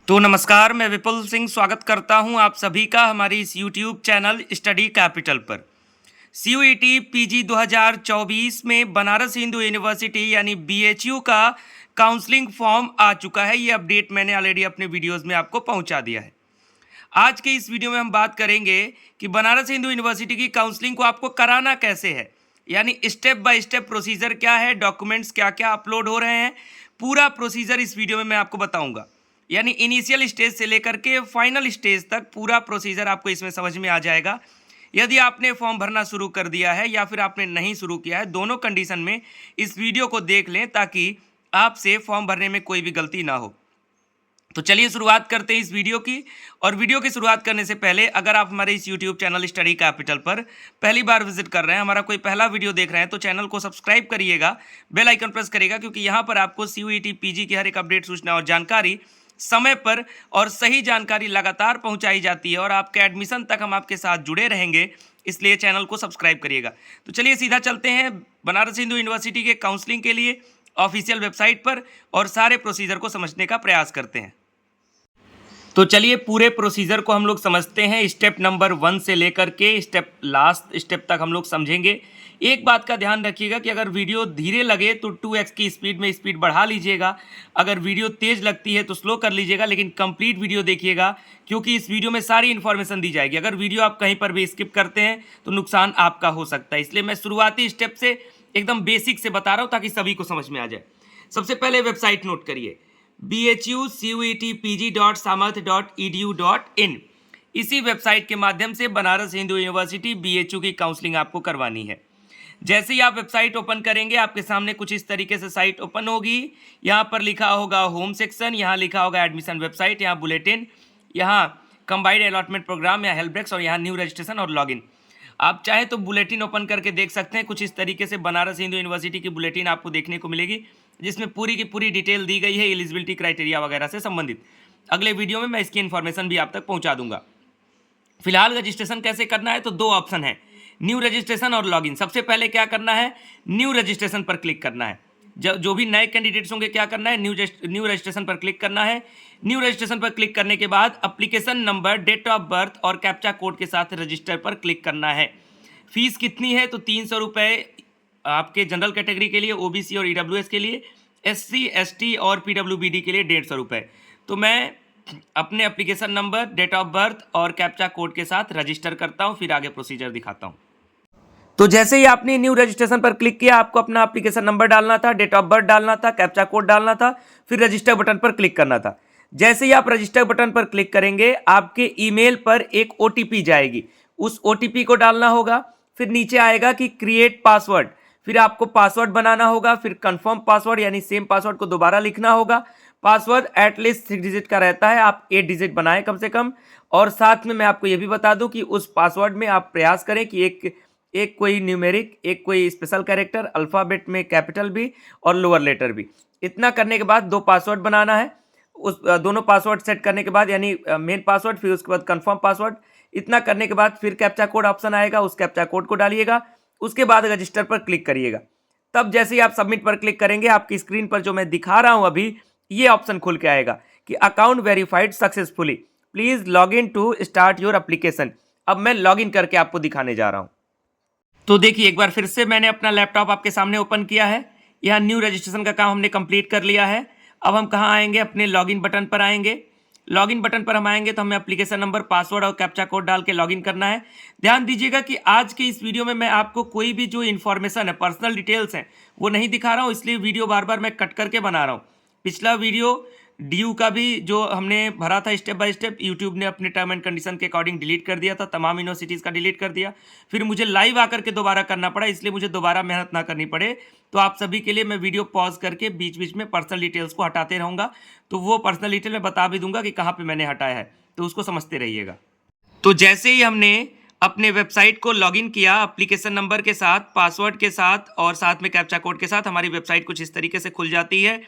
तो नमस्कार, मैं विपुल सिंह स्वागत करता हूं आप सभी का हमारी इस यूट्यूब चैनल स्टडी कैपिटल पर। सीयूईटी पीजी 2024 में बनारस हिंदू यूनिवर्सिटी यानी बीएचयू का काउंसलिंग फॉर्म आ चुका है। ये अपडेट मैंने ऑलरेडी अपने वीडियोस में आपको पहुंचा दिया है। आज के इस वीडियो में हम बात करेंगे कि बनारस हिंदू यूनिवर्सिटी की काउंसलिंग को आपको कराना कैसे है, यानी स्टेप बाय स्टेप प्रोसीजर क्या है, डॉक्यूमेंट्स क्या क्या अपलोड हो रहे हैं, पूरा प्रोसीजर इस वीडियो में मैं आपको बताऊंगा। यानी इनिशियल स्टेज से लेकर के फाइनल स्टेज तक पूरा प्रोसीजर आपको इसमें समझ में आ जाएगा। यदि आपने फॉर्म भरना शुरू कर दिया है या फिर आपने नहीं शुरू किया है, दोनों कंडीशन में इस वीडियो को देख लें ताकि आपसे फॉर्म भरने में कोई भी गलती ना हो। तो चलिए शुरुआत करते हैं इस वीडियो की। और वीडियो की शुरुआत करने से पहले अगर आप हमारे इस यूट्यूब चैनल स्टडी कैपिटल पर पहली बार विजिट कर रहे हैं, हमारा कोई पहला वीडियो देख रहे हैं, तो चैनल को सब्सक्राइब करिएगा, बेल आइकन प्रेस करिएगा, क्योंकि यहाँ पर आपको सीयूईटी पीजी की हर एक अपडेट, सूचना और जानकारी समय पर और सही जानकारी लगातार पहुँचाई जाती है और आपके एडमिशन तक हम आपके साथ जुड़े रहेंगे, इसलिए चैनल को सब्सक्राइब करिएगा। तो चलिए सीधा चलते हैं बनारस हिंदू यूनिवर्सिटी के काउंसलिंग के लिए ऑफिशियल वेबसाइट पर और सारे प्रोसीजर को समझने का प्रयास करते हैं। तो चलिए पूरे प्रोसीजर को हम लोग समझते हैं, स्टेप नंबर 1 से लेकर के लास्ट स्टेप तक हम लोग समझेंगे। एक बात का ध्यान रखिएगा कि अगर वीडियो धीरे लगे तो 2x की स्पीड में स्पीड बढ़ा लीजिएगा, अगर वीडियो तेज़ लगती है तो स्लो कर लीजिएगा, लेकिन कंप्लीट वीडियो देखिएगा क्योंकि इस वीडियो में सारी इन्फॉर्मेशन दी जाएगी। अगर वीडियो आप कहीं पर भी स्किप करते हैं तो नुकसान आपका हो सकता है, इसलिए मैं शुरुआती स्टेप से एकदम बेसिक से बता रहा हूँ ताकि सभी को समझ में आ जाए। सबसे पहले वेबसाइट नोट करिए, bhucuetpg.samarth.edu.in। इसी वेबसाइट के माध्यम से बनारस हिंदू यूनिवर्सिटी बीएचयू की काउंसलिंग आपको करवानी है। जैसे ही आप वेबसाइट ओपन करेंगे आपके सामने कुछ इस तरीके से साइट ओपन होगी। यहाँ पर लिखा होगा होम सेक्शन, यहाँ लिखा होगा एडमिशन वेबसाइट, यहाँ बुलेटिन, यहाँ कंबाइंड अलॉटमेंट प्रोग्राम, यहाँ हेल्प डेस्क और यहाँ न्यू रजिस्ट्रेशन और लॉगिन। आप चाहे तो बुलेटिन ओपन करके देख सकते हैं। कुछ इस तरीके से बनारस हिंदू यूनिवर्सिटी की बुलेटिन आपको देखने को मिलेगी, जिसमें पूरी की पूरी डिटेल दी गई है एलिजिबिलिटी क्राइटेरिया वगैरह से संबंधित। अगले वीडियो में मैं इसकी इन्फॉर्मेशन भी आप तक पहुंचा दूंगा। फिलहाल रजिस्ट्रेशन कैसे करना है, तो दो ऑप्शन है, न्यू रजिस्ट्रेशन और लॉगिन। सबसे पहले क्या करना है, न्यू रजिस्ट्रेशन पर क्लिक करना है। जो भी नए कैंडिडेट्स होंगे क्या करना है, न्यू रजिस्ट्रेशन पर क्लिक करना है। न्यू रजिस्ट्रेशन पर क्लिक करने के बाद application number, date of birth और कैप्चा कोड के साथ रजिस्टर पर क्लिक करना है। फीस कितनी है, तो 300 रुपये आपके जनरल कैटेगरी के लिए, ओबीसी और ईडब्ल्यूएस के लिए, एससी एसटी और पीडब्ल्यूबीडी के लिए 150 रुपये। तो मैं अपने application number, date of birth और कैप्चा कोड के साथ रजिस्टर करता हूं, फिर आगे प्रोसीजर दिखाता हूं। तो जैसे ही आपने न्यू रजिस्ट्रेशन पर क्लिक किया, आपको अपना एप्लीकेशन नंबर डालना था, डेट ऑफ बर्थ डालना था, कैप्चा कोड डालना था, फिर रजिस्टर बटन पर क्लिक करना था। जैसे ही आप रजिस्टर बटन पर क्लिक करेंगे आपके ईमेल पर एक ओटीपी जाएगी, उस ओटीपी को डालना होगा। फिर नीचे आएगा कि क्रिएट पासवर्ड, फिर आपको पासवर्ड बनाना होगा, फिर कंफर्म पासवर्ड यानी सेम पासवर्ड को दोबारा लिखना होगा। पासवर्ड एटलीस्ट 6 डिजिट का रहता है, आप 8 डिजिट बनाएं कम से कम। और साथ में मैं आपको ये भी बता दूं कि उस पासवर्ड में आप प्रयास करें कि एक कोई न्यूमेरिक, एक कोई स्पेशल कैरेक्टर, अल्फ़ाबेट में कैपिटल भी और लोअर लेटर भी। इतना करने के बाद 2 पासवर्ड बनाना है। उस दोनों पासवर्ड सेट करने के बाद यानी मेन पासवर्ड, फिर उसके बाद कंफर्म पासवर्ड। इतना करने के बाद फिर कैप्चा कोड ऑप्शन आएगा, उस कैप्चा कोड को डालिएगा। उसके बाद रजिस्टर पर क्लिक करिएगा। तब जैसे ही आप सबमिट पर क्लिक करेंगे आपकी स्क्रीन पर जो मैं दिखा रहा हूं अभी, ये ऑप्शन खुल के आएगा कि account verified successfully, please log in to start your application. अब मैं लॉग इन करके आपको दिखाने जा रहा हूं। तो देखिए, एक बार फिर से मैंने अपना लैपटॉप आपके सामने ओपन किया है। यहाँ न्यू रजिस्ट्रेशन का काम हमने कंप्लीट कर लिया है। अब हम कहाँ आएंगे, अपने लॉगिन बटन पर आएंगे। लॉगिन बटन पर हम आएंगे तो हमें एप्लीकेशन नंबर, पासवर्ड और कैप्चा कोड डाल के लॉगिन करना है। ध्यान दीजिएगा कि आज के इस वीडियो में मैं आपको कोई भी जो इन्फॉर्मेशन है, पर्सनल डिटेल्स हैं, वो नहीं दिखा रहा हूँ, इसलिए वीडियो बार बार मैं कट करके बना रहा हूँ। पिछला वीडियो ड्यू का भी जो हमने भरा था स्टेप बाय स्टेप, यूट्यूब ने अपने टर्म एंड कंडीशन के अकॉर्डिंग डिलीट कर दिया था, तमाम यूनिवर्सिटीज़ का डिलीट कर दिया। फिर मुझे लाइव आकर के दोबारा करना पड़ा, इसलिए मुझे दोबारा मेहनत ना करनी पड़े। तो आप सभी के लिए मैं वीडियो पॉज करके बीच बीच में पर्सनल डिटेल्स को हटाते रहूँगा। तो वो पर्सनल डिटेल मैं बता भी दूंगा कि कहाँ पर मैंने हटाया है, तो उसको समझते रहिएगा। तो जैसे ही हमने अपने वेबसाइट को लॉगिन किया एप्लीकेशन नंबर के साथ, पासवर्ड के साथ और साथ में कैप्चा कोड के साथ, हमारी वेबसाइट कुछ इस तरीके से खुल जाती है।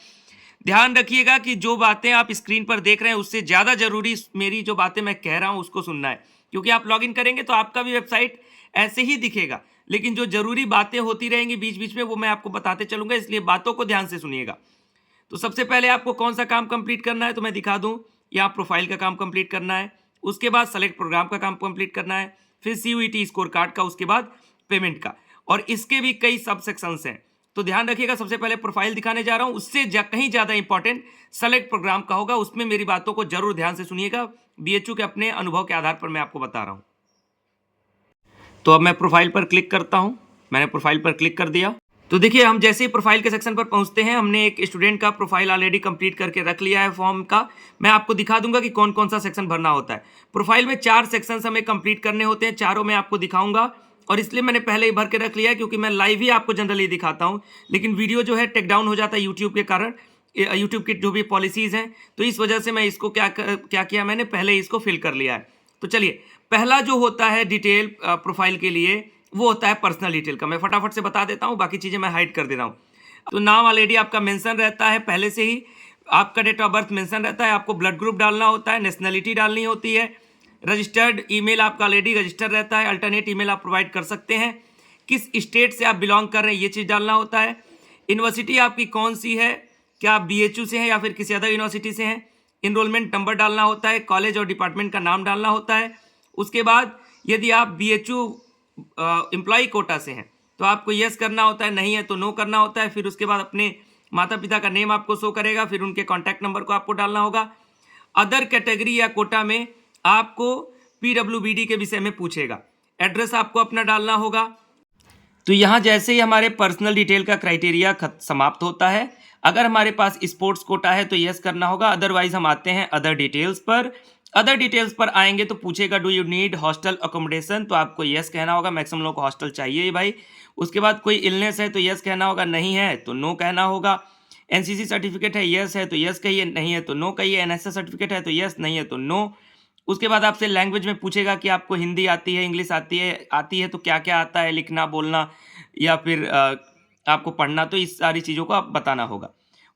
ध्यान रखिएगा कि जो बातें आप स्क्रीन पर देख रहे हैं उससे ज़्यादा जरूरी मेरी जो बातें मैं कह रहा हूं उसको सुनना है, क्योंकि आप लॉगिन करेंगे तो आपका भी वेबसाइट ऐसे ही दिखेगा, लेकिन जो जरूरी बातें होती रहेंगी बीच बीच में वो मैं आपको बताते चलूंगा, इसलिए बातों को ध्यान से सुनिएगा। तो सबसे पहले आपको कौन सा काम कंप्लीट करना है तो मैं दिखा दूं। यहाँ प्रोफाइल का काम कंप्लीट करना है, उसके बाद सेलेक्ट प्रोग्राम का काम कंप्लीट करना है, फिर CUET स्कोर कार्ड का, उसके बाद पेमेंट का। और इसके भी कई सब सेक्शंस हैं, तो ध्यान रखिएगा। सबसे पहले प्रोफाइल दिखाने जा रहा हूँ, उससे कहीं ज़्यादा इंपॉर्टेंट सेलेक्ट प्रोग्राम का होगा। उसमें मेरी बातों को जरूर ध्यान से सुनिएगा, BHU के अपने अनुभव के आधार पर मैं आपको बता रहा हूँ। तो अब मैं प्रोफाइल पर क्लिक करता हूँ। मैंने प्रोफाइल पर क्लिक कर दिया। तो देखिए, हम जैसे ही प्रोफाइल के सेक्शन पर पहुंचते हैं, हमने एक स्टूडेंट का प्रोफाइल ऑलरेडी कंप्लीट करके रख लिया है फॉर्म का। मैं आपको दिखा दूंगा कि कौन कौन सा सेक्शन भरना होता है। प्रोफाइल में 4 सेक्शंस हमें कंप्लीट करने होते हैं, चारों मैं आपको दिखाऊंगा। और इसलिए मैंने पहले ही भर के रख लिया है, क्योंकि मैं लाइव ही आपको जनरली दिखाता हूँ, लेकिन वीडियो जो है टेक डाउन हो जाता है यूट्यूब के कारण, यूट्यूब की जो भी पॉलिसीज़ हैं। तो इस वजह से मैं इसको क्या किया, मैंने पहले ही इसको फिल कर लिया है। तो चलिए, पहला जो होता है डिटेल प्रोफाइल के लिए, वो होता है पर्सनल डिटेल का। मैं फटाफट से बता देता हूँ, बाकी चीज़ें मैं हाइड कर दे रहा हूँ। तो नाम ऑलरेडी आपका मेंशन रहता है पहले से ही, आपका डेट ऑफ बर्थ मेंशन रहता है, आपको ब्लड ग्रुप डालना होता है, नेशनलिटी डालनी होती है, रजिस्टर्ड ईमेल आपका ऑलरेडी रजिस्टर रहता है, अल्टरनेट ईमेल आप प्रोवाइड कर सकते हैं, किस स्टेट से आप बिलोंग कर रहे हैं ये चीज़ डालना होता है, यूनिवर्सिटी आपकी कौन सी है, क्या आप BHU से हैं या फिर किसी अदर यूनिवर्सिटी से हैं, इनरोलमेंट नंबर डालना होता है, कॉलेज और डिपार्टमेंट का नाम डालना होता है। उसके बाद यदि आप BHU एम्प्लॉय कोटा से हैं तो आपको यस करना होता है, नहीं है तो नो करना होता है। फिर उसके बाद अपने माता पिता का नेम आपको शो करेगा, फिर उनके कॉन्टैक्ट नंबर को आपको डालना होगा। अदर कैटेगरी या कोटा में आपको PWBD के विषय में पूछेगा, एड्रेस आपको अपना डालना होगा। तो यहाँ जैसे ही हमारे पर्सनल डिटेल का क्राइटेरिया समाप्त होता है, अगर हमारे पास स्पोर्ट्स कोटा है तो यस करना होगा, अदरवाइज हम आते हैं अदर डिटेल्स पर। अदर डिटेल्स पर आएंगे तो पूछेगा do you need hostel accommodation, तो आपको यस कहना होगा, मैक्सिमम लोगों को हॉस्टल चाहिए ही भाई। उसके बाद कोई इलनेस है तो यस कहना होगा, नहीं है तो नो कहना होगा। NCC सर्टिफिकेट है, यस है तो यस कहिए, नहीं है तो नो कहिए। NSS सर्टिफिकेट है तो यस, नहीं है तो नो। उसके बाद आपसे लैंग्वेज में पूछेगा कि आपको हिंदी आती है, इंग्लिश आती है तो क्या क्या आता है, लिखना बोलना या फिर आपको पढ़ना, तो इस सारी चीज़ों को आप बताना होगा।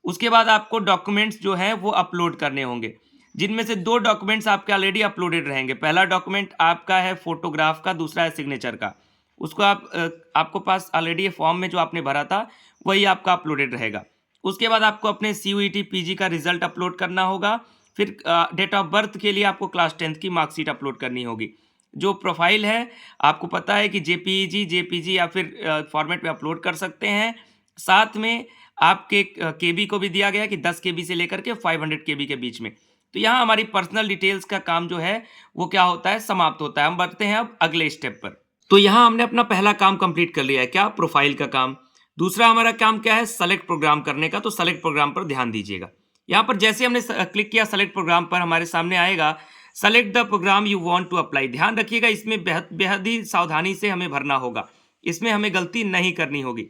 उसके बाद आपको डॉक्यूमेंट्स जो हैं वो अपलोड करने होंगे, जिनमें से 2 डॉक्यूमेंट्स आपके ऑलरेडी अपलोडेड रहेंगे। पहला डॉक्यूमेंट आपका है फोटोग्राफ का, दूसरा है सिग्नेचर का। उसको आपको पास ऑलरेडी ये फॉर्म में जो आपने भरा था वही आपका अपलोडेड रहेगा। उसके बाद आपको अपने CUET PG का रिजल्ट अपलोड करना होगा। फिर डेट ऑफ बर्थ के लिए आपको क्लास 10th की मार्कशीट अपलोड करनी होगी। जो प्रोफाइल है आपको पता है कि JPG या फिर फॉर्मेट में अपलोड कर सकते हैं। साथ में आपके KB को भी दिया गया है कि 10 KB से लेकर के 500 KB के बीच में। तो यहाँ हमारी पर्सनल डिटेल्स का काम जो है वो क्या होता है, समाप्त होता है। हम बढ़ते हैं अब अगले स्टेप पर। तो यहाँ हमने अपना पहला काम कंप्लीट कर लिया है, क्या, प्रोफाइल का काम। दूसरा हमारा काम क्या है, सेलेक्ट प्रोग्राम करने का। तो सेलेक्ट प्रोग्राम पर ध्यान दीजिएगा। यहाँ पर जैसे हमने क्लिक किया सेलेक्ट प्रोग्राम पर, हमारे सामने आएगा select the program you want to apply. ध्यान रखिएगा, इसमें बेहद ही सावधानी से हमें भरना होगा, इसमें हमें गलती नहीं करनी होगी।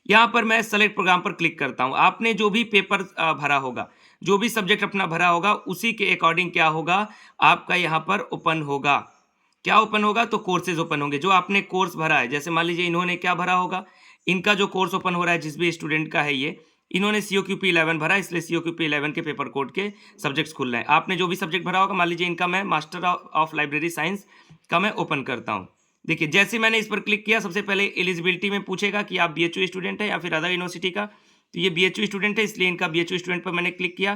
यहाँ पर मैं सेलेक्ट प्रोग्राम पर क्लिक करता हूँ। आपने जो भी पेपर भरा होगा, जो भी सब्जेक्ट अपना भरा होगा, उसी के अकॉर्डिंग क्या होगा, आपका यहाँ पर ओपन होगा। क्या ओपन होगा, तो कोर्सेज ओपन होंगे। जो आपने कोर्स भरा है, जैसे मान लीजिए इन्होंने क्या भरा होगा, इनका जो कोर्स ओपन हो रहा है, जिस भी स्टूडेंट का है ये, इन्होंने COQP 11 भरा, इसलिए COQP 11 के पेपर कोड के सब्जेक्ट्स खुल रहे हैं। आपने जो भी सब्जेक्ट भरा होगा, मान लीजिए इनका मैं मास्टर ऑफ लाइब्रेरी साइंस का मैं ओपन करता हूँ। देखिए, जैसे मैंने इस पर क्लिक किया, सबसे पहले एलिजिबिलिटी में पूछेगा कि आप BHU स्टूडेंट है या फिर अदर यूनिवर्सिटी का। तो ये BHU स्टूडेंट है, इसलिए इनका BHU स्टूडेंट पर मैंने क्लिक किया।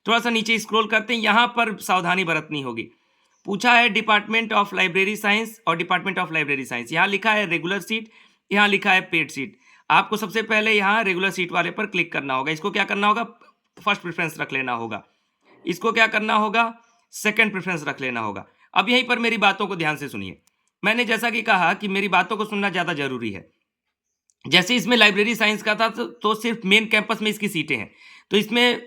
थोड़ा सा नीचे स्क्रॉल करते हैं, यहाँ पर सावधानी बरतनी होगी। पूछा है डिपार्टमेंट ऑफ लाइब्रेरी साइंस और डिपार्टमेंट ऑफ लाइब्रेरी साइंस। यहाँ लिखा है रेगुलर सीट, यहाँ लिखा है पेड सीट। आपको सबसे पहले यहाँ रेगुलर सीट वाले पर क्लिक करना होगा। इसको क्या करना होगा, फर्स्ट प्रेफरेंस रख लेना होगा। इसको क्या करना होगा, सेकंड प्रेफरेंस रख लेना होगा। अब यहीं पर मेरी बातों को ध्यान से सुनिए। मैंने जैसा कि कहा कि मेरी बातों को सुनना ज़्यादा जरूरी है। जैसे इसमें लाइब्रेरी साइंस का था तो सिर्फ मेन कैंपस में इसकी सीटें हैं। तो इसमें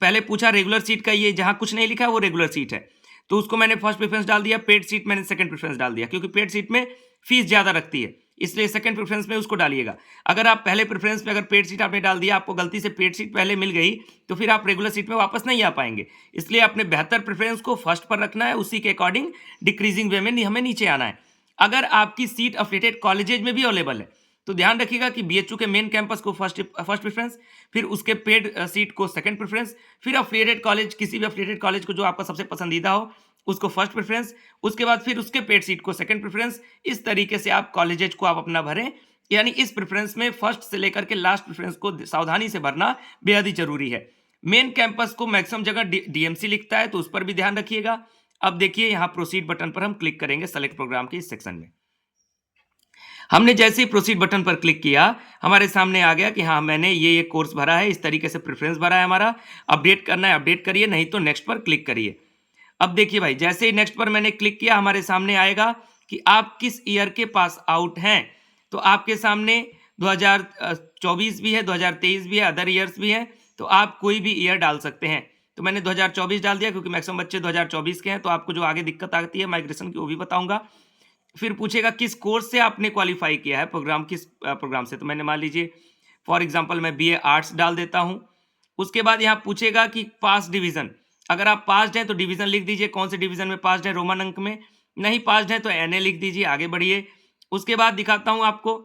पहले पूछा रेगुलर सीट का, ये जहाँ कुछ नहीं लिखा है वो रेगुलर सीट है, तो उसको मैंने फर्स्ट प्रेफरेंस डाल दिया। पेड सीट मैंने सेकंड प्रेफरेंस डाल दिया, क्योंकि पेड सीट में फीस ज़्यादा रखती है, इसलिए सेकंड प्रेफरेंस में उसको डालिएगा। अगर आप पहले प्रेफरेंस में अगर पेड सीट आपने डाल दिया, आपको गलती से पेड सीट पहले मिल गई, तो फिर आप रेगुलर सीट में वापस नहीं आ पाएंगे। इसलिए अपने बेहतर प्रेफरेंस को फर्स्ट पर रखना है, उसी के अकॉर्डिंग डिक्रीजिंग वे में हमें नीचे आना है। अगर आपकी सीट अफिलिएटेड कॉलेजेज में भी अवेलेबल है तो ध्यान रखिएगा कि BHU के मेन कैंपस को फर्स्ट प्रेफरेंस, फिर उसके पेड सीट को सेकंड प्रेफरेंस, फिर अफिलिएटेड कॉलेज, किसी भी अफिलिएटेड कॉलेज को जो आपका सबसे पसंदीदा हो उसको फर्स्ट प्रेफरेंस, उसके बाद फिर उसके पेड सीट को सेकंड प्रेफरेंस। इस तरीके से आप कॉलेजेज को आप अपना भरें, यानी इस प्रेफरेंस में फर्स्ट से लेकर के लास्ट प्रेफरेंस को सावधानी से भरना बेहद ही जरूरी है। मेन कैंपस को मैक्सिमम जगह डीएमसी लिखता है, तो उस पर भी ध्यान रखिएगा। अब देखिए यहाँ प्रोसीड बटन पर हम क्लिक करेंगे सेलेक्ट प्रोग्राम के इस सेक्शन में। हमने जैसे ही प्रोसीड बटन पर क्लिक किया, हमारे सामने आ गया कि हाँ मैंने ये कोर्स भरा है, इस तरीके से प्रेफरेंस भरा है हमारा। अपडेट करना है अपडेट करिए, नहीं तो नेक्स्ट पर क्लिक करिए। अब देखिए भाई, जैसे ही नेक्स्ट पर मैंने क्लिक किया, हमारे सामने आएगा कि आप किस ईयर के पास आउट हैं। तो आपके सामने 2024 भी है, 2023 भी है, अदर ईयर्स भी हैं, तो आप कोई भी ईयर डाल सकते हैं। तो मैंने 2024 डाल दिया क्योंकि मैक्सिमम बच्चे 2024 के हैं। तो आपको जो आगे दिक्कत आती है माइग्रेशन की वो भी बताऊंगा। फिर पूछेगा किस कोर्स से आपने क्वालिफाई किया है, प्रोग्राम किस प्रोग्राम से। तो मैंने मान लीजिए फॉर एग्जांपल मैं बीए आर्ट्स डाल देता हूं। उसके बाद यहाँ पूछेगा कि पास डिवीजन, अगर आप पास्ड हैं तो डिवीजन लिख दीजिए, कौन से डिवीजन में पास्ड है रोमन अंक में, नहीं पास्ड है तो एनए लिख दीजिए, आगे बढ़िए। उसके बाद दिखाता हूं आपको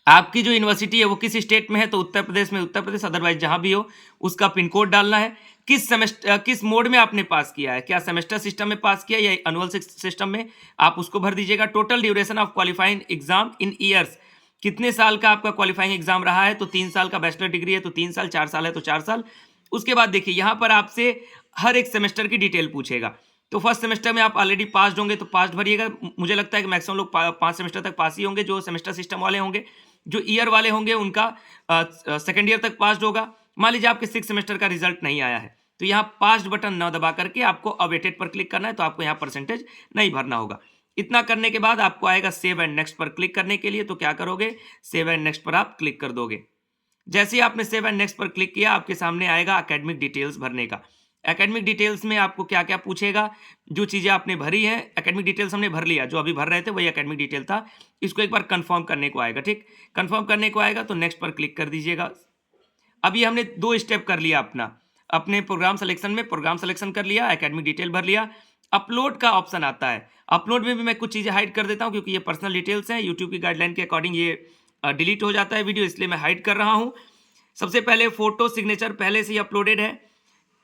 आपकी जो यूनिवर्सिटी है वो किस स्टेट में है, तो उत्तर प्रदेश में उत्तर प्रदेश, अदरवाइज जहां भी हो उसका पिन कोड डालना है। किस सेमेस्टर किस मोड में आपने पास किया है, क्या सेमेस्टर सिस्टम में पास किया या एनुअल सिस्टम में, आप उसको भर दीजिएगा। Total duration of qualifying exam in years, कितने साल का आपका क्वालिफाइंग एग्जाम रहा है, तो 3 साल का बैचलर डिग्री है तो 3 साल, 4 साल है तो 4 साल। उसके बाद देखिए यहाँ पर आपसे हर एक सेमेस्टर की डिटेल पूछेगा। तो फर्स्ट सेमेस्टर में आप ऑलरेडी पास्ड होंगे तो पास्ड भरिएगा। मुझे लगता है कि मैक्सिमम लोग 5 सेमेस्टर तक पास ही होंगे जो सेमेस्टर सिस्टम वाले होंगे। जो ईयर वाले होंगे उनका सेकेंड ईयर तक पास्ड होगा। मान लीजिए आपके 6 सेमेस्टर का रिजल्ट नहीं आया है, तो यहाँ पास्ड बटन न दबा करके आपको अवेटेड पर क्लिक करना है, तो आपको यहाँ परसेंटेज नहीं भरना होगा। इतना करने के बाद आपको आएगा सेव एंड नेक्स्ट पर क्लिक करने के लिए। तो क्या करोगे, सेव एंड नेक्स्ट पर आप क्लिक कर दोगे। जैसे ही आपने सेव एंड नेक्स्ट पर क्लिक किया, आपके सामने आएगा एकेडमिक डिटेल्स भरने का। एकेडमिक डिटेल्स में आपको क्या क्या पूछेगा, जो चीज़ें आपने भरी हैं। एकेडमिक डिटेल्स हमने भर लिया, जो अभी भर रहे थे वही एकेडमिक डिटेल था। इसको एक बार कंफर्म करने को आएगा, ठीक, कंफर्म करने को आएगा तो नेक्स्ट पर क्लिक कर दीजिएगा। अभी हमने 2 स्टेप कर लिया अपने प्रोग्राम सिलेक्शन में, प्रोग्राम सिलेक्शन कर लिया, एकेडमिक डिटेल भर लिया। अपलोड का ऑप्शन आता है, अपलोड में भी मैं कुछ चीज़ें हाइड कर देता हूँ क्योंकि ये पर्सनल डिटेल्स हैं। यूट्यूब की गाइडलाइन के अकॉर्डिंग ये डिलीट हो जाता है वीडियो, इसलिए मैं हाइड कर रहा हूँ। सबसे पहले फोटो सिग्नेचर पहले से ही अपलोडेड है।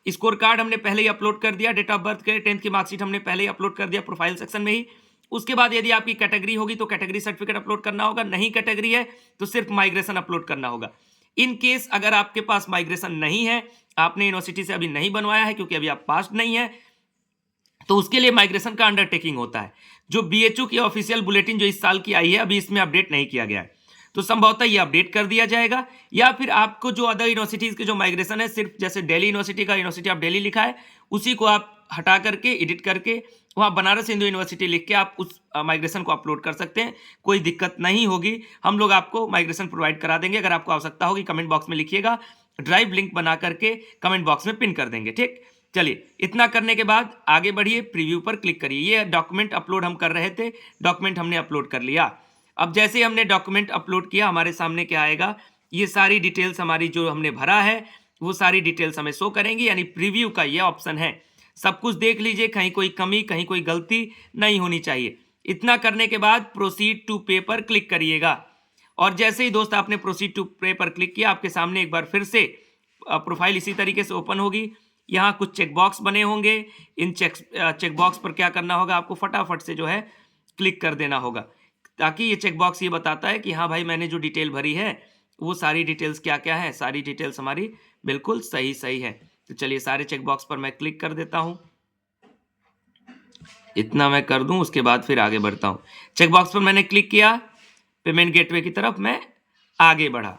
स्कोर कार्ड हमने पहले ही अपलोड कर दिया, डेट ऑफ बर्थ के 10th की मार्कशीट हमने पहले ही अपलोड कर दिया प्रोफाइल सेक्शन में ही। उसके बाद यदि आपकी कैटेगरी होगी तो कैटेगरी सर्टिफिकेट अपलोड करना होगा, नहीं कैटेगरी है तो सिर्फ माइग्रेशन अपलोड करना होगा। इन केस अगर आपके पास माइग्रेशन नहीं है, आपने यूनिवर्सिटी से अभी नहीं बनवाया है क्योंकि अभी आप पास नहीं है, तो उसके लिए माइग्रेशन का अंडरटेकिंग होता है। जो बीएचयू की ऑफिशियल बुलेटिन जो इस साल की आई है, अभी इसमें अपडेट नहीं किया गया है, तो संभवतः ये अपडेट कर दिया जाएगा। या फिर आपको जो अदर यूनिवर्सिटीज़ के जो माइग्रेशन है, सिर्फ जैसे दिल्ली यूनिवर्सिटी का यूनिवर्सिटी ऑफ दिल्ली लिखा है, उसी को आप हटा करके एडिट करके वहाँ बनारस हिंदू यूनिवर्सिटी लिख के आप उस माइग्रेशन को अपलोड कर सकते हैं। कोई दिक्कत नहीं होगी, हम लोग आपको माइग्रेशन प्रोवाइड करा देंगे। अगर आपको आवश्यकता होगी कमेंट बॉक्स में लिखिएगा, ड्राइव लिंक बना करके कमेंट बॉक्स में पिन कर देंगे, ठीक। चलिए, इतना करने के बाद आगे बढ़िए, प्रीव्यू पर क्लिक करिए। ये डॉक्यूमेंट अपलोड हम कर रहे थे, डॉक्यूमेंट हमने अपलोड कर लिया। अब जैसे ही हमने डॉक्यूमेंट अपलोड किया, हमारे सामने क्या आएगा, ये सारी डिटेल्स हमारी जो हमने भरा है वो सारी डिटेल्स हमें शो करेंगी, यानी प्रीव्यू का ये ऑप्शन है। सब कुछ देख लीजिए, कहीं कोई कमी कहीं कोई गलती नहीं होनी चाहिए। इतना करने के बाद प्रोसीड टू पे पर क्लिक करिएगा। और जैसे ही दोस्त आपने प्रोसीड टू पे पर क्लिक किया, आपके सामने एक बार फिर से प्रोफाइल इसी तरीके से ओपन होगी। यहाँ कुछ चेकबॉक्स बने होंगे, इन चेकबॉक्स पर क्या करना होगा, आपको फटाफट से जो है क्लिक कर देना होगा, ताकि ये चेकबॉक्स ये बताता है कि हाँ भाई मैंने जो डिटेल भरी है वो सारी डिटेल्स क्या क्या है, सारी डिटेल्स हमारी बिल्कुल सही है। तो चलिए सारे चेकबॉक्स पर मैं क्लिक कर देता हूँ। इतना मैं कर दूं, उसके बाद फिर आगे बढ़ता हूँ। चेकबॉक्स पर मैंने क्लिक किया, पेमेंट गेटवे की तरफ मैं आगे बढ़ा।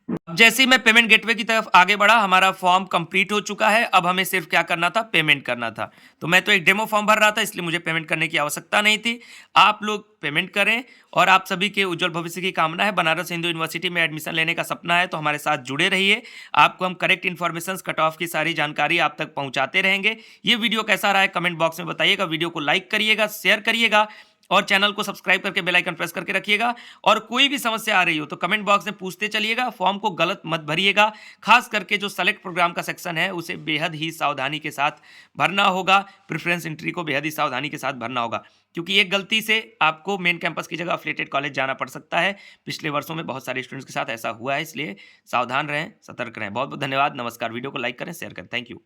अब जैसे ही मैं पेमेंट गेटवे की तरफ आगे बढ़ा, हमारा फॉर्म कंप्लीट हो चुका है। अब हमें सिर्फ क्या करना था, पेमेंट करना था। तो मैं तो एक डेमो फॉर्म भर रहा था, इसलिए मुझे पेमेंट करने की आवश्यकता नहीं थी। आप लोग पेमेंट करें, और आप सभी के उज्जवल भविष्य की कामना है। बनारस हिंदू यूनिवर्सिटी में एडमिशन लेने का सपना है, तो हमारे साथ जुड़े रहिए। आपको हम करेक्ट इन्फॉर्मेशन, कट ऑफ की सारी जानकारी आप तक पहुँचाते रहेंगे। ये वीडियो कैसा रहा है कमेंट बॉक्स में बताइएगा। वीडियो को लाइक करिएगा, शेयर करिएगा, और चैनल को सब्सक्राइब करके बेल आइकन प्रेस करके रखिएगा। और कोई भी समस्या आ रही हो तो कमेंट बॉक्स में पूछते चलिएगा। फॉर्म को गलत मत भरिएगा, खास करके जो सेलेक्ट प्रोग्राम का सेक्शन है उसे बेहद ही सावधानी के साथ भरना होगा। प्रेफरेंस एंट्री को बेहद ही सावधानी के साथ भरना होगा, क्योंकि एक गलती से आपको मेन कैंपस की जगह अफिलिएटेड कॉलेज जाना पड़ सकता है। पिछले वर्षों में बहुत सारे स्टूडेंट्स के साथ ऐसा हुआ है, इसलिए सावधान रहें, सतर्क रहें। बहुत बहुत धन्यवाद, नमस्कार। वीडियो को लाइक करें, शेयर करें, थैंक यू।